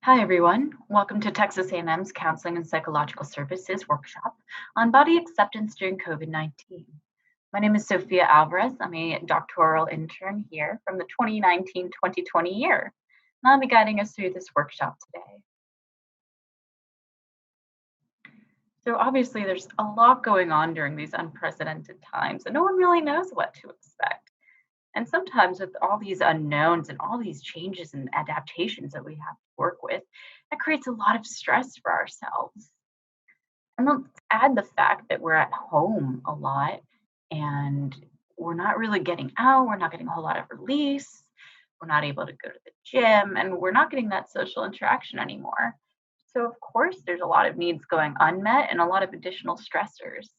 Hi, everyone. Welcome to Texas A&M's Counseling and Psychological Services workshop on body acceptance during COVID-19. My name is Sophia Alvarez. I'm a doctoral intern here from the 2019-2020 year, and I'll be guiding us through this workshop today. So obviously, there's a lot going on during these unprecedented times, and no one really knows what to expect. And sometimes with all these unknowns and all these changes and adaptations that we have to work with, that creates a lot of stress for ourselves. And let's add the fact that we're at home a lot and we're not really getting out, we're not getting a whole lot of release, we're not able to go to the gym, and we're not getting that social interaction anymore. So, of course, there's a lot of needs going unmet and a lot of additional stressors.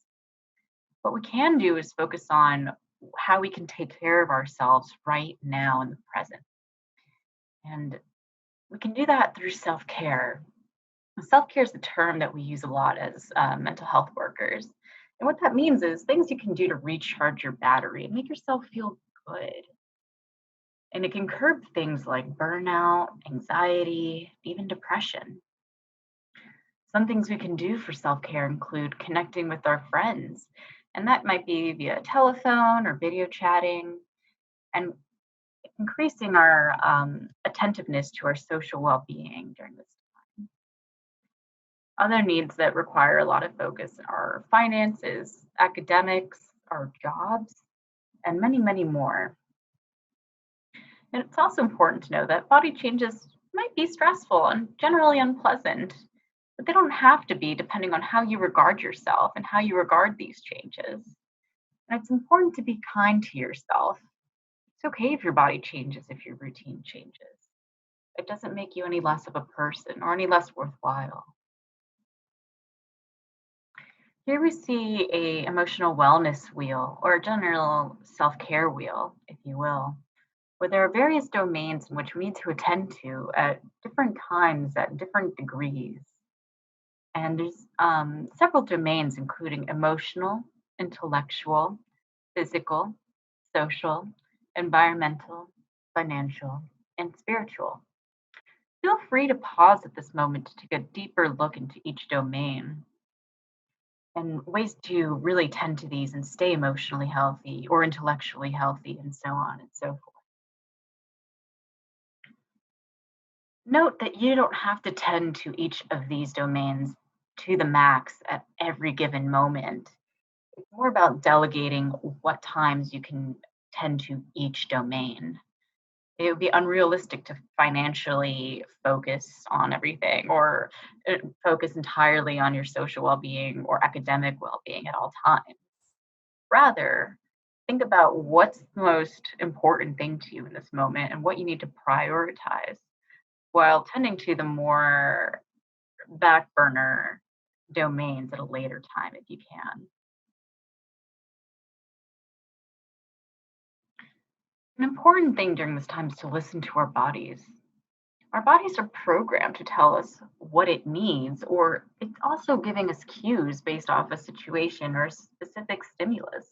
What we can do is focus on how we can take care of ourselves right now in the present. And we can do that through self care. Self care is a term that we use a lot as mental health workers. And what that means is things you can do to recharge your battery and make yourself feel good. And it can curb things like burnout, anxiety, even depression. Some things we can do for self care include connecting with our friends, and that might be via telephone or video chatting, and increasing our attentiveness to our social well being during this time. Other needs that require a lot of focus are finances, academics, our jobs, and many, many more. And it's also important to know that body changes might be stressful and generally unpleasant, but they don't have to be depending on how you regard yourself and how you regard these changes. And it's important to be kind to yourself. It's okay if your body changes, if your routine changes. It doesn't make you any less of a person or any less worthwhile. Here we see a emotional wellness wheel or a general self-care wheel, if you will, where there are various domains in which we need to attend to at different times at different degrees. And there's several domains, including emotional, intellectual, physical, social, environmental, financial, and spiritual. Feel free to pause at this moment to take a deeper look into each domain and ways to really tend to these and stay emotionally healthy or intellectually healthy, and so on and so forth. Note that you don't have to tend to each of these domains to the max at every given moment. It's more about delegating what times you can tend to each domain. It would be unrealistic to financially focus on everything or focus entirely on your social well-being or academic well-being at all times. Rather, think about what's the most important thing to you in this moment and what you need to prioritize while tending to the more back burner domains at a later time if you can. An important thing during this time is to listen to our bodies. Our bodies are programmed to tell us what it needs, or it's also giving us cues based off a situation or a specific stimulus.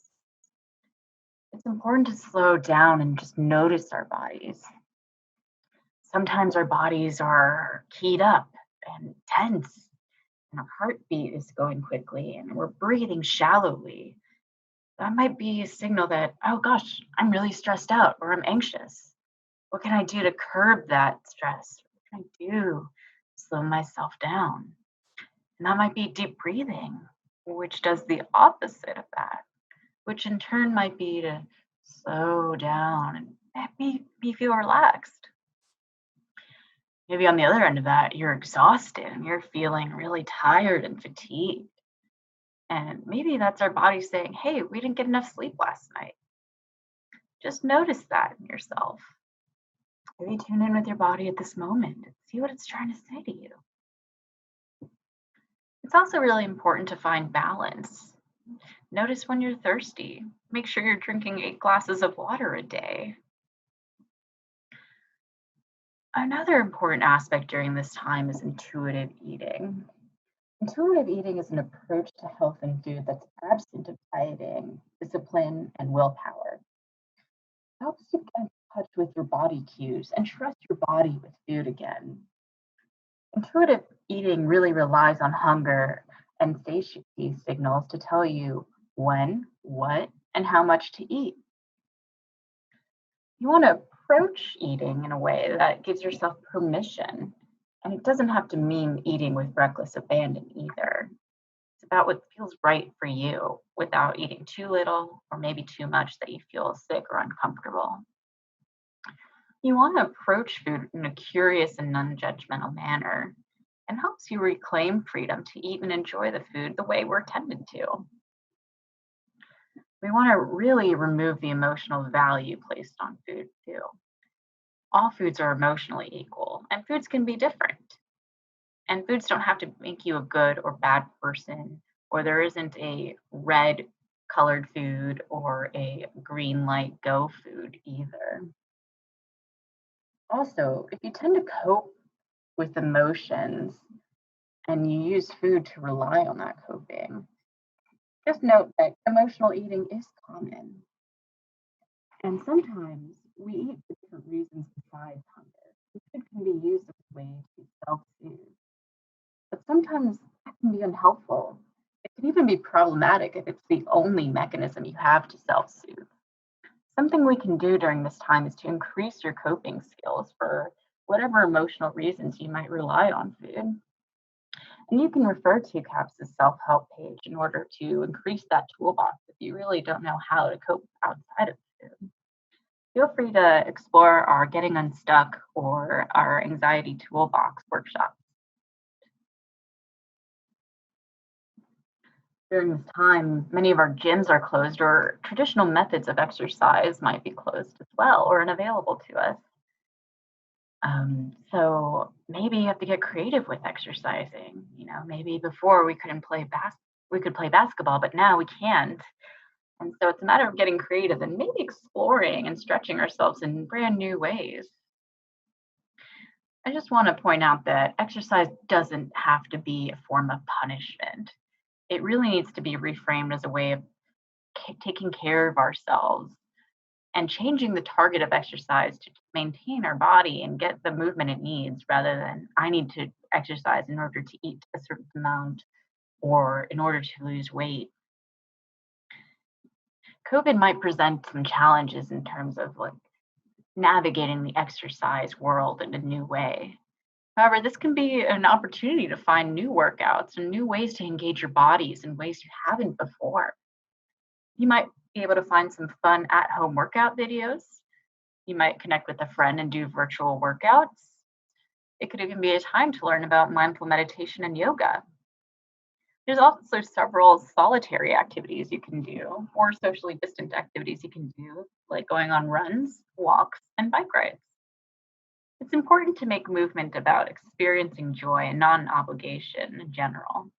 It's important to slow down and just notice our bodies. Sometimes our bodies are keyed up and tense, and our heartbeat is going quickly, and we're breathing shallowly. That might be a signal that, oh gosh, I'm really stressed out or I'm anxious. What can I do to curb that stress? What can I do to slow myself down? And that might be deep breathing, which does the opposite of that, which in turn might be to slow down and be feel relaxed. Maybe on the other end of that, you're exhausted and you're feeling really tired and fatigued. And maybe that's our body saying, hey, we didn't get enough sleep last night. Just notice that in yourself. Maybe tune in with your body at this moment and see what it's trying to say to you. It's also really important to find balance. Notice when you're thirsty. Make sure you're drinking 8 glasses of water a day. Another important aspect during this time is intuitive eating. Intuitive eating is an approach to health and food that's absent of dieting, discipline, and willpower. It helps you get in touch with your body cues and trust your body with food again. Intuitive eating really relies on hunger and satiety signals to tell you when, what, and how much to eat. You want to approach eating in a way that gives yourself permission. And it doesn't have to mean eating with reckless abandon either. It's about what feels right for you without eating too little or maybe too much that you feel sick or uncomfortable. You want to approach food in a curious and non judgmental manner and helps you reclaim freedom to eat and enjoy the food the way we're tended to. We want to really remove the emotional value placed on food too. All foods are emotionally equal, and foods can be different. And foods don't have to make you a good or bad person, or there isn't a red colored food or a green light go food either. Also, if you tend to cope with emotions and you use food to rely on that coping, just note that emotional eating is common. And sometimes we eat for different reasons besides hunger. Food can be used as a way to self soothe, but sometimes that can be unhelpful. It can even be problematic if it's the only mechanism you have to self soothe. Something we can do during this time is to increase your coping skills for whatever emotional reasons you might rely on food. And you can refer to CAPS's self help page in order to increase that toolbox if you really don't know how to cope outside of food. Feel free to explore our Getting Unstuck or our Anxiety Toolbox workshops. During this time, many of our gyms are closed, or traditional methods of exercise might be closed as well or unavailable to us. So maybe you have to get creative with exercising. Maybe before we could play basketball, but now we can't. And so it's a matter of getting creative and maybe exploring and stretching ourselves in brand new ways. I just want to point out that exercise doesn't have to be a form of punishment. It really needs to be reframed as a way of taking care of ourselves and changing the target of exercise to maintain our body and get the movement it needs rather than I need to exercise in order to eat a certain amount or in order to lose weight. COVID might present some challenges in terms of like navigating the exercise world in a new way. However, this can be an opportunity to find new workouts and new ways to engage your bodies in ways you haven't before. You might be able to find some fun at home workout videos. You might connect with a friend and do virtual workouts. It could even be a time to learn about mindful meditation and yoga. There's also several solitary activities you can do, or socially distant activities you can do, like going on runs, walks, and bike rides. It's important to make movement about experiencing joy and not an obligation in general.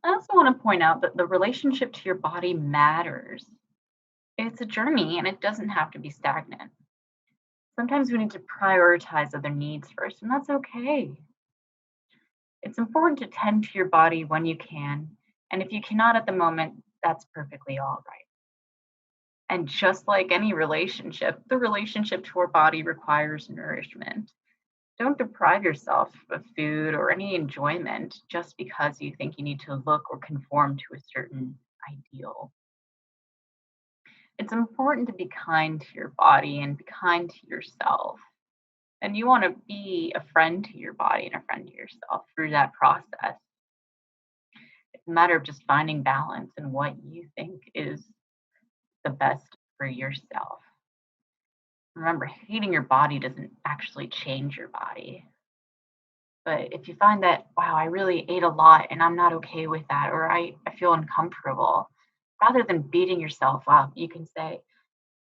I also want to point out that the relationship to your body matters. It's a journey and it doesn't have to be stagnant. Sometimes we need to prioritize other needs first, and that's okay. It's important to tend to your body when you can, and if you cannot at the moment, that's perfectly all right. And just like any relationship, the relationship to our body requires nourishment. Don't deprive yourself of food or any enjoyment just because you think you need to look or conform to a certain ideal. It's important to be kind to your body and be kind to yourself. And you want to be a friend to your body and a friend to yourself through that process. It's a matter of just finding balance in what you think is the best for yourself. Remember, hating your body doesn't actually change your body. But if you find that, wow, I really ate a lot and I'm not okay with that, or I feel uncomfortable, rather than beating yourself up, you can say,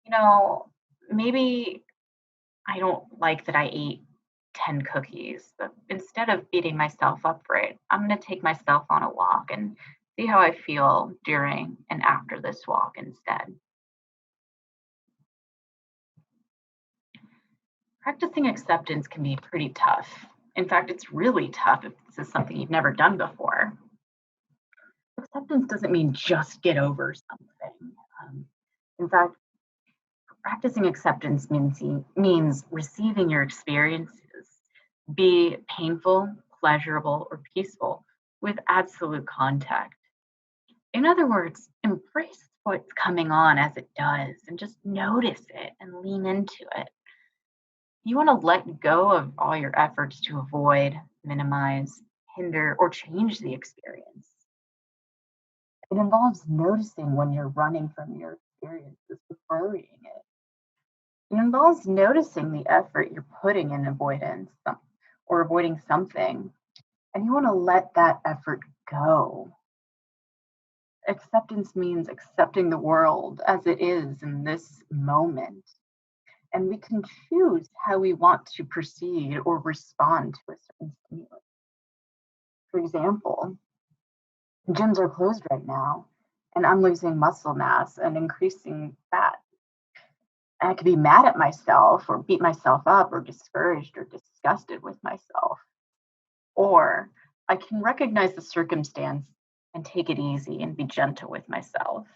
you know, maybe I don't like that I ate 10 cookies, but instead of beating myself up for it, I'm going to take myself on a walk and see how I feel during and after this walk instead. Practicing acceptance can be pretty tough. In fact, it's really tough if this is something you've never done before. Acceptance doesn't mean just get over something. Um, in fact, Practicing acceptance means receiving your experiences, be painful, pleasurable, or peaceful, with absolute contact. In other words, embrace what's coming on as it does and just notice it and lean into it. You want to let go of all your efforts to avoid, minimize, hinder, or change the experience. It involves noticing when you're running from your experiences, burying it. It involves noticing the effort you're putting in avoidance or avoiding something, and you want to let that effort go. Acceptance means accepting the world as it is in this moment, and we can choose how we want to proceed or respond to a certain stimulus. For example, gyms are closed right now, and I'm losing muscle mass and increasing fat. And I could be mad at myself or beat myself up or discouraged or disgusted with myself. Or I can recognize the circumstance and take it easy and be gentle with myself.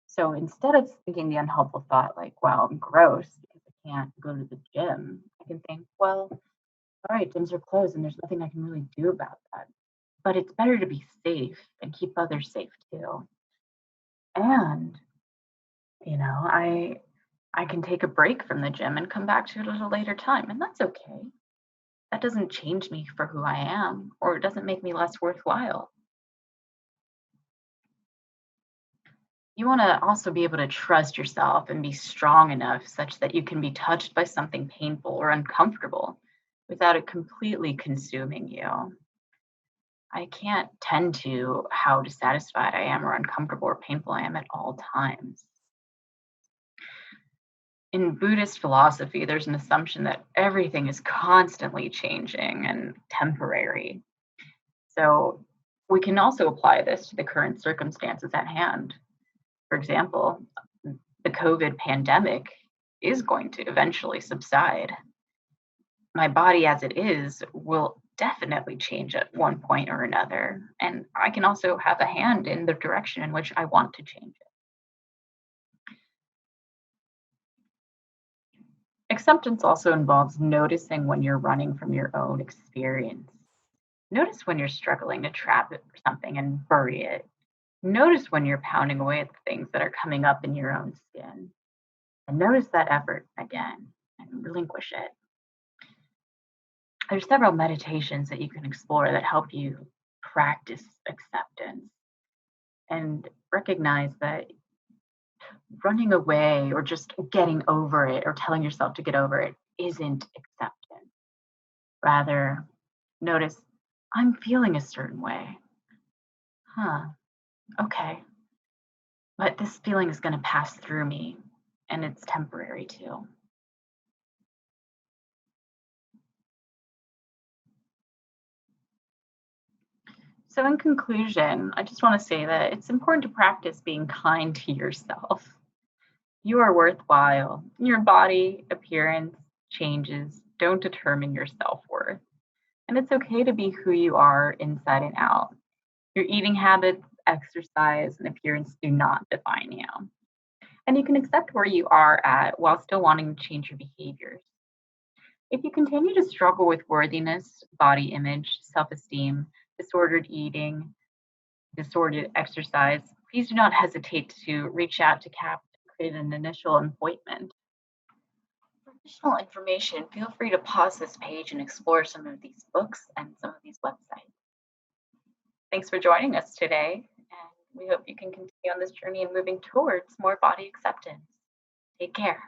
So instead of thinking the unhelpful thought like, wow, I'm gross because I can't go to the gym, I can think, well, all right, gyms are closed and there's nothing I can really do about that. But it's better to be safe and keep others safe too. And, you know, I can take a break from the gym and come back to it at a later time, and that's okay. That doesn't change me for who I am, or it doesn't make me less worthwhile. You want to also be able to trust yourself and be strong enough such that you can be touched by something painful or uncomfortable without it completely consuming you. I can't tend to how dissatisfied I am or uncomfortable or painful I am at all times. In Buddhist philosophy, there's an assumption that everything is constantly changing and temporary. So we can also apply this to the current circumstances at hand. For example, the COVID pandemic is going to eventually subside. My body as it is will definitely change at one point or another. And I can also have a hand in the direction in which I want to change it. Acceptance also involves noticing when you're running from your own experience. Notice when you're struggling to trap it for something and bury it. Notice when you're pounding away at the things that are coming up in your own skin. And notice that effort again and relinquish it. There's several meditations that you can explore that help you practice acceptance and recognize that running away or just getting over it or telling yourself to get over it isn't acceptance. Rather, notice I'm feeling a certain way. Huh, okay. But this feeling is going to pass through me and it's temporary too. So, in conclusion, I just want to say that it's important to practice being kind to yourself. You are worthwhile. Your body, appearance, changes don't determine your self worth. And it's okay to be who you are inside and out. Your eating habits, exercise, and appearance do not define you. And you can accept where you are at while still wanting to change your behaviors. If you continue to struggle with worthiness, body image, self esteem, disordered eating, disordered exercise, please do not hesitate to reach out to CAP to create an initial appointment. For additional information, feel free to pause this page and explore some of these books and some of these websites. Thanks for joining us today, and we hope you can continue on this journey and moving towards more body acceptance. Take care.